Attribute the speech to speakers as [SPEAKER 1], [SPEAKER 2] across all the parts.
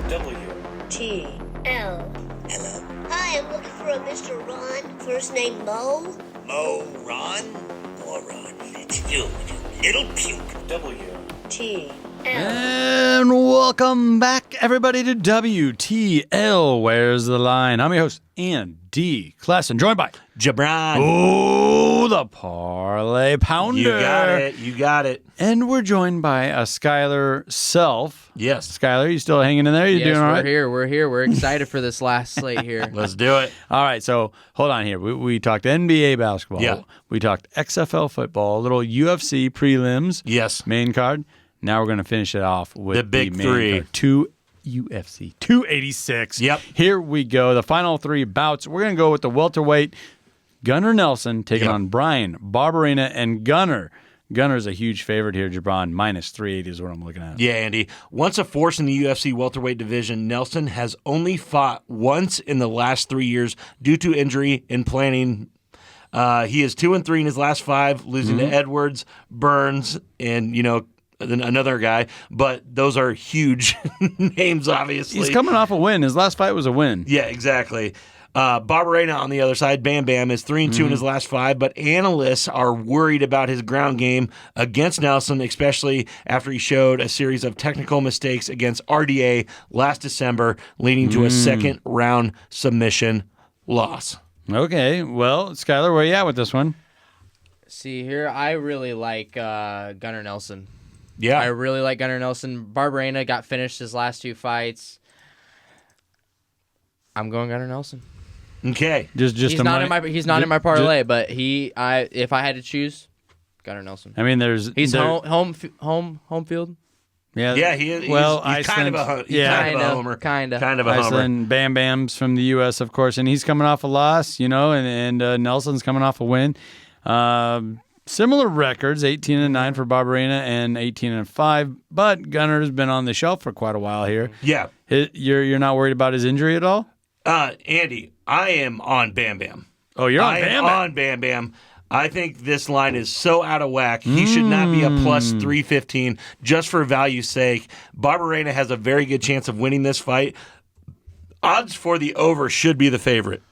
[SPEAKER 1] W.
[SPEAKER 2] T. L.
[SPEAKER 3] Hello.
[SPEAKER 2] Hi, I'm looking for a Mr. Ron. First name Mo.
[SPEAKER 3] Mo, Ron? Moron. It's you little puke.
[SPEAKER 1] W.
[SPEAKER 2] T. L.
[SPEAKER 4] And welcome back, everybody, to WTL. Where's the line? I'm your host, Andy Kless, and joined by
[SPEAKER 5] Jabron.
[SPEAKER 4] Oh, the Parlay Pounder.
[SPEAKER 5] You got it. You got it.
[SPEAKER 4] And we're joined by a Skylar Self.
[SPEAKER 5] Yes.
[SPEAKER 4] Skylar, you still hanging in there? You doing all right?
[SPEAKER 6] We're here. We're excited for this last slate here.
[SPEAKER 5] Let's do it.
[SPEAKER 4] All right, so hold on here. We talked NBA basketball.
[SPEAKER 5] Yeah.
[SPEAKER 4] We talked XFL football, a little UFC prelims.
[SPEAKER 5] Yes.
[SPEAKER 4] Main card. Now we're going to finish it off with
[SPEAKER 5] The big
[SPEAKER 4] main
[SPEAKER 5] three.
[SPEAKER 4] card. Two UFC 286.
[SPEAKER 5] Yep.
[SPEAKER 4] Here we go. The final three bouts. We're going to go with the welterweight Gunnar Nelson taking
[SPEAKER 5] Yep.
[SPEAKER 4] on Brian Barberena and Gunnar. Gunner's a huge favorite here, Jabron. Minus 380 is what I'm looking at.
[SPEAKER 5] Yeah, Andy. Once a force in the UFC welterweight division, Nelson has only fought once in the last 3 years due to injury and planning. He is 2-3 in his last 5, losing to Edwards, Burns, and another guy. But those are huge names, obviously.
[SPEAKER 4] He's coming off a win. His last fight was a win.
[SPEAKER 5] Yeah, exactly. Barberena on the other side, Bam Bam, is 3-2 in his last 5, but analysts are worried about his ground game against Nelson, especially after he showed a series of technical mistakes against RDA last December, leading to a second-round submission loss.
[SPEAKER 4] Okay, well, Skylar, where you at with this one?
[SPEAKER 6] See, here, I really like Gunnar Nelson.
[SPEAKER 5] Yeah.
[SPEAKER 6] I really like Gunnar Nelson. Barberena got finished his last 2 fights. I'm going Gunnar Nelson.
[SPEAKER 5] Okay.
[SPEAKER 4] Just
[SPEAKER 6] He's
[SPEAKER 4] a
[SPEAKER 6] not
[SPEAKER 4] money-
[SPEAKER 6] in my parlay, but if I had to choose, Gunnar Nelson.
[SPEAKER 4] I mean,
[SPEAKER 6] He's home field.
[SPEAKER 4] Yeah,
[SPEAKER 5] Yeah, he's kind of a homer.
[SPEAKER 6] Kind of.
[SPEAKER 5] Kind of a homer.
[SPEAKER 4] Iceland, Bam Bam's from the U.S., of course, and he's coming off a loss, and Nelson's coming off a win. Similar records, 18-9 for Barberena and 18-5, but Gunner's been on the shelf for quite a while here.
[SPEAKER 5] Yeah.
[SPEAKER 4] You're not worried about his injury at all?
[SPEAKER 5] Andy, I am on Bam Bam.
[SPEAKER 4] Oh, you're on
[SPEAKER 5] I
[SPEAKER 4] Bam
[SPEAKER 5] am
[SPEAKER 4] Bam.
[SPEAKER 5] on Bam Bam. I think this line is so out of whack. He should not be a plus 315 just for value's sake. Barberena has a very good chance of winning this fight. Odds for the over should be the favorite,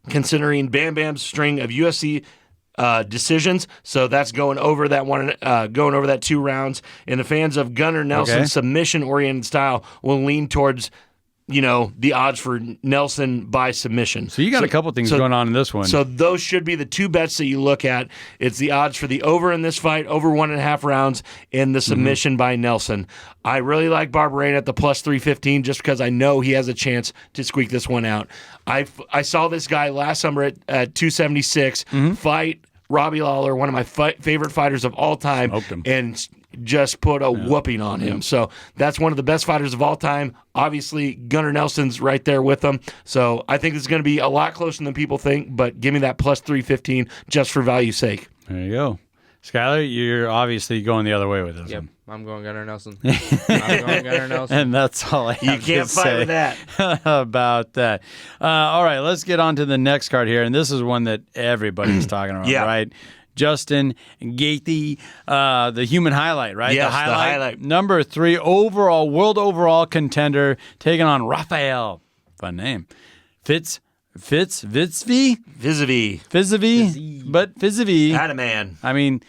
[SPEAKER 5] considering Bam Bam's string of UFC decisions. So that's going over that one, going over that 2 rounds. And the fans of Gunnar Nelson's submission-oriented style will lean towards the odds for Nelson by submission.
[SPEAKER 4] So you got a couple things going on in this one.
[SPEAKER 5] So those should be the 2 bets that you look at. It's the odds for the over in this fight, over 1.5 rounds, and the submission by Nelson. I really like Barberena at the plus 315 just because I know he has a chance to squeak this one out. I saw this guy last summer at 276 fight Robbie Lawler, one of my favorite fighters of all time,
[SPEAKER 4] Smoked him.
[SPEAKER 5] and just put a whooping on him. So that's one of the best fighters of all time. Obviously, Gunnar Nelson's right there with him. So I think it's going to be a lot closer than people think, but give me that plus 315 just for value's sake.
[SPEAKER 4] There you go. Skylar, you're obviously going the other way with this
[SPEAKER 6] Yep,
[SPEAKER 4] one.
[SPEAKER 6] I'm going Gunnar Nelson. I'm going Gunnar Nelson.
[SPEAKER 4] And that's all I have
[SPEAKER 5] You can't
[SPEAKER 4] to
[SPEAKER 5] fight
[SPEAKER 4] say
[SPEAKER 5] with that.
[SPEAKER 4] about that. All right, let's get on to the next card here. And this is one that everybody's talking about,
[SPEAKER 5] Yeah.
[SPEAKER 4] right? Justin Gaethje, the human highlight, right?
[SPEAKER 5] Yes,
[SPEAKER 4] the
[SPEAKER 5] the highlight.
[SPEAKER 4] Number 3 world overall contender, taking on Rafael. Fun name. Fiziev? But Fiziev.
[SPEAKER 5] Had a man.
[SPEAKER 4] I mean,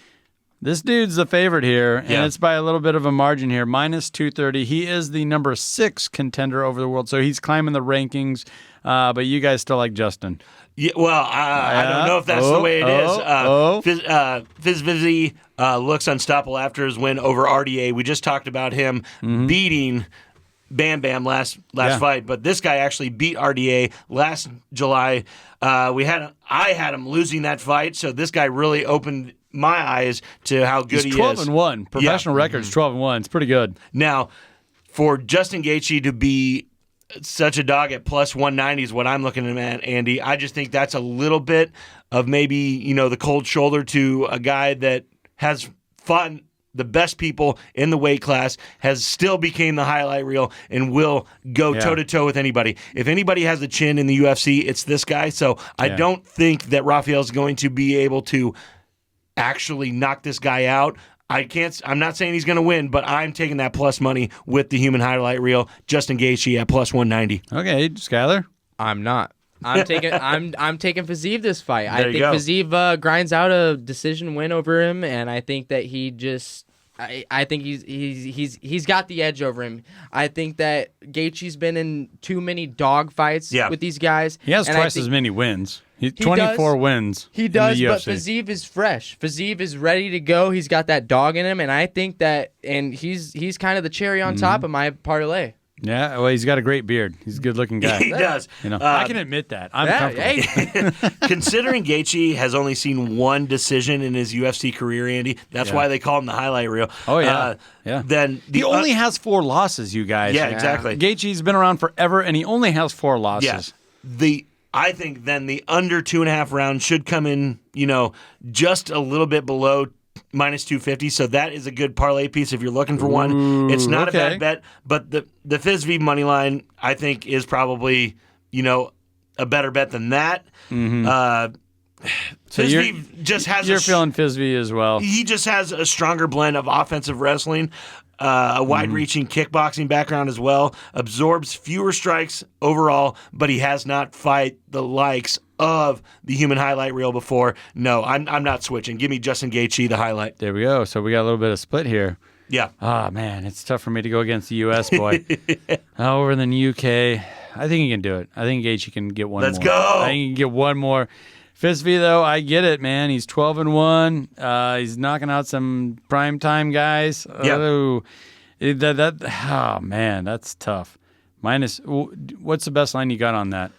[SPEAKER 4] this dude's the favorite here, and
[SPEAKER 5] Yeah.
[SPEAKER 4] it's by a little bit of a margin here, minus 230. He is the number 6 contender over the world, so he's climbing the rankings, but you guys still like Justin.
[SPEAKER 5] Yeah, well, I don't know if that's the way it is. Fiziev looks unstoppable after his win over RDA. We just talked about him beating Bam Bam last fight, but this guy actually beat RDA last July. I had him losing that fight, so this guy really opened my eyes to how good
[SPEAKER 4] He's
[SPEAKER 5] he is.
[SPEAKER 4] 12-1. Professional record's 12-1. It's pretty good.
[SPEAKER 5] Now, for Justin Gaethje to be such a dog at plus 190 is what I'm looking at, Andy. I just think that's a little bit of maybe, the cold shoulder to a guy that has fought the best people in the weight class, has still became the highlight reel, and will go toe-to-toe with anybody. If anybody has a chin in the UFC, it's this guy. So I don't think that Rafael's going to be able to actually knock this guy out. I'm not saying he's going to win, but I'm taking that plus money with the human highlight reel. Justin Gaethje at plus 190.
[SPEAKER 4] Okay, Skyler.
[SPEAKER 6] I'm not. I'm taking Fiziev this fight. I think
[SPEAKER 5] go.
[SPEAKER 6] Fiziev grinds out a decision win over him, and I think that he just. I think he's got the edge over him. I think that Gaethje's been in too many dog fights with these guys.
[SPEAKER 4] He has twice as many wins. He's 24 wins.
[SPEAKER 6] He does,
[SPEAKER 4] in the
[SPEAKER 6] but
[SPEAKER 4] UFC.
[SPEAKER 6] Fiziev is fresh. Fiziev is ready to go. He's got that dog in him, and I think that, and he's kind of the cherry on top of my parlay.
[SPEAKER 4] Yeah, well, he's got a great beard. He's a good-looking guy.
[SPEAKER 5] He does.
[SPEAKER 4] I can admit that. I'm comfortable.
[SPEAKER 6] Hey.
[SPEAKER 5] Considering Gaethje has only seen one decision in his UFC career, Andy, that's why they call him the highlight reel.
[SPEAKER 4] Oh, yeah.
[SPEAKER 5] Then
[SPEAKER 4] He only has 4 losses, you guys.
[SPEAKER 5] Yeah, exactly.
[SPEAKER 4] Gaethje's been around forever, and he only has 4 losses.
[SPEAKER 5] Yeah. I think then the under 2.5 rounds should come in, just a little bit below minus 250. So that is a good parlay piece if you're looking for one. It's not a bad bet, but the Fiziev money line, I think, is probably, a better bet than that.
[SPEAKER 4] So
[SPEAKER 5] Fiziev just has
[SPEAKER 4] you're feeling Fiziev as well.
[SPEAKER 5] He just has a stronger blend of offensive wrestling, a wide-reaching kickboxing background as well, absorbs fewer strikes overall, but he has not fight the likes of the human highlight reel before. No, I'm not switching. Give me Justin Gaethje, the highlight.
[SPEAKER 4] There we go. So we got a little bit of split here.
[SPEAKER 5] Yeah.
[SPEAKER 4] Oh, man, it's tough for me to go against the U.S., boy. Over in the UK, I think he can do it. I think Gaethje can get one
[SPEAKER 5] Let's
[SPEAKER 4] more.
[SPEAKER 5] go.
[SPEAKER 4] I think he can get one more. Fiziev, though, I get it, man. He's 12-1. He's knocking out some primetime guys.
[SPEAKER 5] Yeah.
[SPEAKER 4] Oh, oh, man, that's tough. What's the best line you got on that?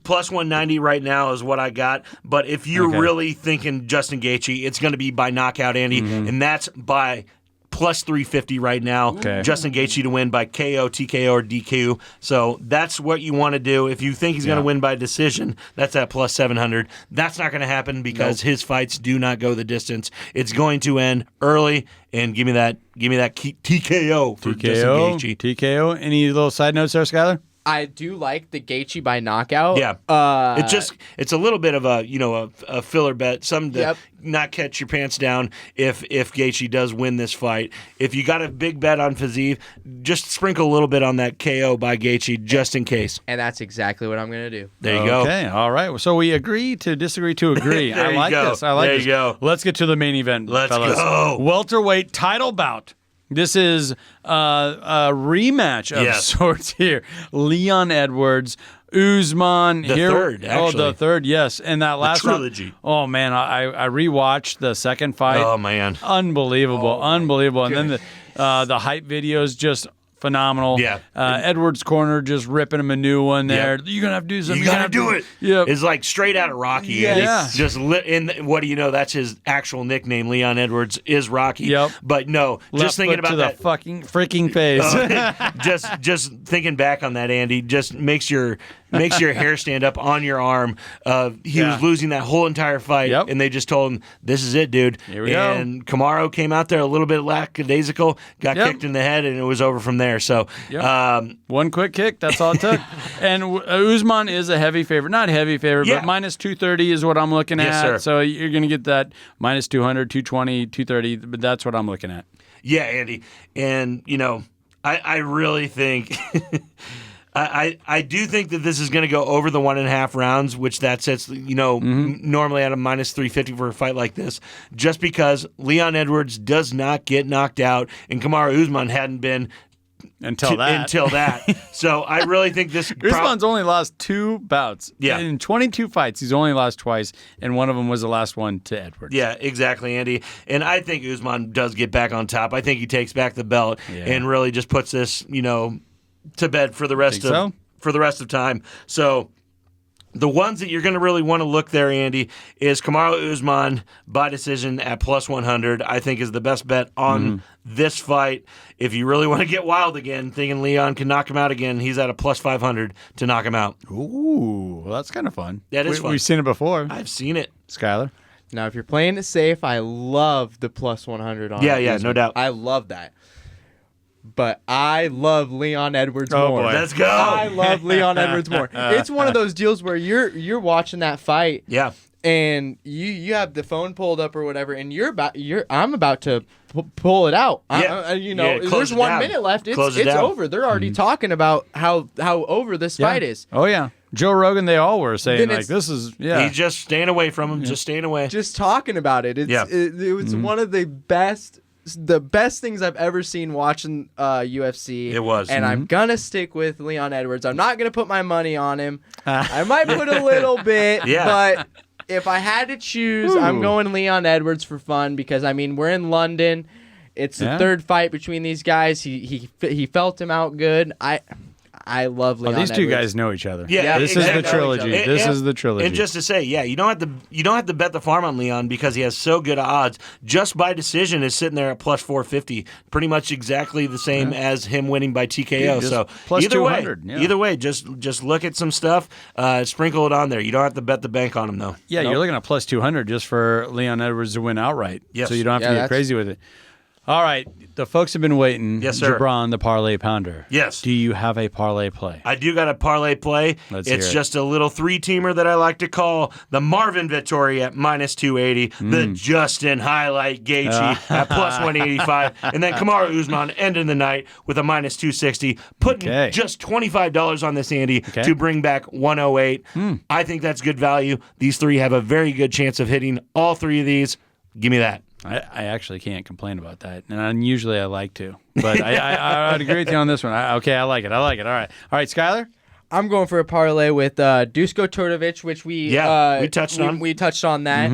[SPEAKER 5] Plus 190 right now is what I got. But if you're really thinking Justin Gaethje, it's going to be by knockout, Andy, and that's by plus 350 right now.
[SPEAKER 4] Okay.
[SPEAKER 5] Justin Gaethje to win by KO, TKO, or DQ. So that's what you want to do. If you think he's going to win by decision, that's at plus 700. That's not going to happen because his fights do not go the distance. It's going to end early. And give me that TKO for Justin Gaethje.
[SPEAKER 4] TKO. Any little side notes there, Skyler?
[SPEAKER 6] I do like the Gaethje by knockout.
[SPEAKER 5] Yeah, it's a little bit of a filler bet, something to not catch your pants down if Gaethje does win this fight. If you got a big bet on Fiziev, just sprinkle a little bit on that KO by Gaethje just in case.
[SPEAKER 6] And that's exactly what I'm going to do.
[SPEAKER 5] There you go.
[SPEAKER 4] Okay, all right. So we agree to disagree to agree. I like this. I like
[SPEAKER 5] there
[SPEAKER 4] this.
[SPEAKER 5] You go.
[SPEAKER 4] Let's get to the main event.
[SPEAKER 5] Let's
[SPEAKER 4] fellas.
[SPEAKER 5] go.
[SPEAKER 4] Welterweight title bout. This is a rematch of sorts here. Leon Edwards, Usman.
[SPEAKER 5] The third, actually.
[SPEAKER 4] Oh, the third, yes. And that last
[SPEAKER 5] trilogy.
[SPEAKER 4] Round, oh, man, I rewatched the second fight.
[SPEAKER 5] Oh, man.
[SPEAKER 4] Unbelievable. And then the hype videos just phenomenal.
[SPEAKER 5] Yeah.
[SPEAKER 4] Edwards' corner just ripping him a new one there.
[SPEAKER 5] Yep.
[SPEAKER 4] You're going to have to do something.
[SPEAKER 5] You got to do it.
[SPEAKER 4] Yep.
[SPEAKER 5] It's like straight out of Rocky.
[SPEAKER 4] Yeah.
[SPEAKER 5] Just what do you know? That's his actual nickname. Leon Edwards is Rocky.
[SPEAKER 4] Yep.
[SPEAKER 5] But no,
[SPEAKER 4] Left
[SPEAKER 5] just thinking
[SPEAKER 4] foot
[SPEAKER 5] about
[SPEAKER 4] to
[SPEAKER 5] that.
[SPEAKER 4] the freaking face.
[SPEAKER 5] Just thinking back on that, Andy, just makes your hair stand up on your arm. He was losing that whole entire fight, and they just told him, "This is it, dude."
[SPEAKER 4] Here we
[SPEAKER 5] and Kamaru came out there a little bit lackadaisical, got kicked in the head, and it was over from there. So,
[SPEAKER 4] one quick kick, that's all it took. And Usman is a heavy favorite, not heavy favorite, but minus 230 is what I'm looking at.
[SPEAKER 5] Sir.
[SPEAKER 4] So you're going to get that minus 200, 220, 230, but that's what I'm looking at.
[SPEAKER 5] Yeah, Andy, and I really think. I do think that this is going to go over the 1.5 rounds, which that sets, normally at a minus 350 for a fight like this, just because Leon Edwards does not get knocked out, and Kamaru Usman hadn't been
[SPEAKER 4] until that.
[SPEAKER 5] So I really think this.
[SPEAKER 4] Usman's only lost 2 bouts.
[SPEAKER 5] Yeah.
[SPEAKER 4] In 22 fights, he's only lost twice, and one of them was the last one to Edwards.
[SPEAKER 5] Yeah, exactly, Andy. And I think Usman does get back on top. I think he takes back the belt and really just puts this, to bed for the rest of time. So the ones that you're going to really want to look there, Andy, is Kamaru Usman by decision at plus 100. I think is the best bet on this fight. If you really want to get wild again, thinking Leon can knock him out again, he's at a plus 500 to knock him out.
[SPEAKER 4] Ooh, well, that's kind of fun.
[SPEAKER 5] That is fun.
[SPEAKER 4] We've seen it before.
[SPEAKER 5] I've seen it.
[SPEAKER 4] Skyler?
[SPEAKER 6] Now, if you're playing it safe, I love the plus 100 on
[SPEAKER 5] Yeah,
[SPEAKER 6] Usman.
[SPEAKER 5] no doubt.
[SPEAKER 6] I love that. But I love Leon Edwards more.
[SPEAKER 4] Boy.
[SPEAKER 5] Let's go.
[SPEAKER 6] I love Leon Edwards more. It's one of those deals where you're watching that fight.
[SPEAKER 5] Yeah.
[SPEAKER 6] and you have the phone pulled up or whatever, and I'm about to pull it out.
[SPEAKER 5] Yeah.
[SPEAKER 6] There's 1 minute left. It's over. They're already talking about how over this fight is.
[SPEAKER 4] Oh yeah, Joe Rogan. They all were saying
[SPEAKER 6] Then
[SPEAKER 4] like this is
[SPEAKER 5] He's just staying away from him. Just staying away.
[SPEAKER 6] Just talking about it. It was one of the best things I've ever seen watching UFC.
[SPEAKER 5] It was.
[SPEAKER 6] And I'm going to stick with Leon Edwards. I'm not going to put my money on him. I might put a little bit, but if I had to choose, I'm going Leon Edwards for fun because, I mean, we're in London. It's the third fight between these guys. He felt him out good. I love Leon
[SPEAKER 4] Edwards. These two
[SPEAKER 6] Edwards.
[SPEAKER 4] guys know each other.
[SPEAKER 5] Yeah,
[SPEAKER 4] this is the trilogy. This is the trilogy.
[SPEAKER 5] And just to say, you don't have to bet the farm on Leon because he has so good odds. Just by decision is sitting there at plus 450, pretty much exactly the same as him winning by TKO. So
[SPEAKER 4] plus
[SPEAKER 5] either
[SPEAKER 4] 200.
[SPEAKER 5] Either way, just look at some stuff, sprinkle it on there. You don't have to bet the bank on him though.
[SPEAKER 4] Yeah, you're looking at plus 200 just for Leon Edwards to win outright.
[SPEAKER 5] Yes.
[SPEAKER 4] So you don't have to get crazy with it. All right, the folks have been waiting.
[SPEAKER 5] Yes, sir.
[SPEAKER 4] Jabron, the parlay pounder.
[SPEAKER 5] Yes.
[SPEAKER 4] Do you have a parlay play?
[SPEAKER 5] I do got a parlay play. It's just a little 3-teamer that I like to call the Marvin Vettori at minus 280, the Justin Highlight Gaethje at plus 185, and then Kamaru Usman ending the night with a minus 260, putting just $25 on this, Andy, to bring back 108. I think that's good value. These three have a very good chance of hitting all three of these. Give me that.
[SPEAKER 4] I actually can't complain about that, and usually I like to, but I would agree with you on this one. I like it. All right, Skyler.
[SPEAKER 6] I'm going for a parlay with Dusko Todorovic, which we
[SPEAKER 5] touched on.
[SPEAKER 6] We touched on that.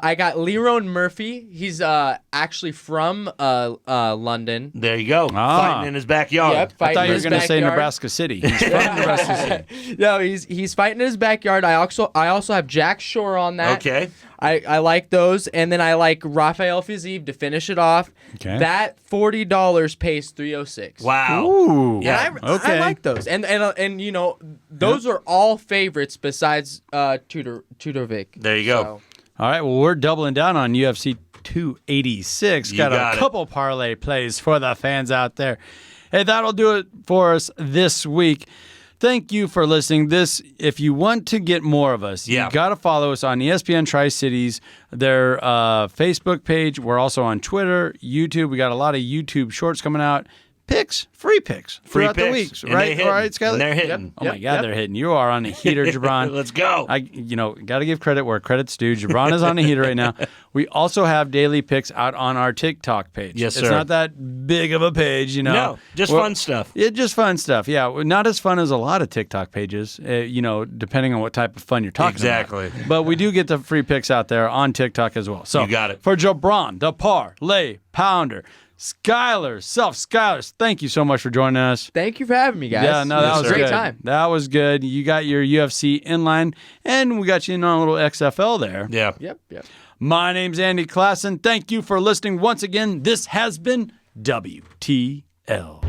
[SPEAKER 6] I got Leron Murphy. He's actually from London.
[SPEAKER 5] There you go. Fighting in his backyard.
[SPEAKER 6] Yep,
[SPEAKER 4] I thought you were going to say Nebraska City. He's from Nebraska City.
[SPEAKER 6] No, he's fighting in his backyard. I also have Jack Shore on that.
[SPEAKER 5] Okay.
[SPEAKER 6] I like those, and then I like Rafael Fiziev to finish it off. Okay. That $40 pays $306.
[SPEAKER 5] Wow.
[SPEAKER 4] Ooh.
[SPEAKER 6] Yeah. I like those, and those are all favorites besides Tudorovic.
[SPEAKER 5] There you go.
[SPEAKER 6] So.
[SPEAKER 4] All right. Well, we're doubling down on UFC 286. Got a couple parlay plays for the fans out there. Hey, that'll do it for us this week. Thank you for listening. If you want to get more of us, you got to follow us on ESPN Tri-Cities, their Facebook page. We're also on Twitter, YouTube. We got a lot of YouTube shorts coming out. Free picks throughout the weeks, right? All right, Skyler?
[SPEAKER 5] And they're hitting.
[SPEAKER 4] Oh my God, they're hitting. You are on a heater, Jabron.
[SPEAKER 5] Let's go.
[SPEAKER 4] Got to give credit where credit's due. Jabron is on a heater right now. We also have daily picks out on our TikTok page.
[SPEAKER 5] Yes, sir.
[SPEAKER 4] It's not that big of a page,
[SPEAKER 5] No, just fun stuff.
[SPEAKER 4] Just fun stuff. Yeah, not as fun as a lot of TikTok pages. Depending on what type of fun you're talking about.
[SPEAKER 5] Exactly.
[SPEAKER 4] But we do get the free picks out there on TikTok as well. So
[SPEAKER 5] you got it.
[SPEAKER 4] For Jabron, the Parlay Pounder. Skyler, thank you so much for joining us.
[SPEAKER 6] Thank you for having me, guys.
[SPEAKER 4] Yeah, no, that was
[SPEAKER 6] a great
[SPEAKER 4] good.
[SPEAKER 6] time.
[SPEAKER 4] That was good. You got your UFC inline, and we got you in on a little XFL there.
[SPEAKER 5] Yeah.
[SPEAKER 6] Yep.
[SPEAKER 4] My name's Andy Klassen. Thank you for listening once again. This has been WTL.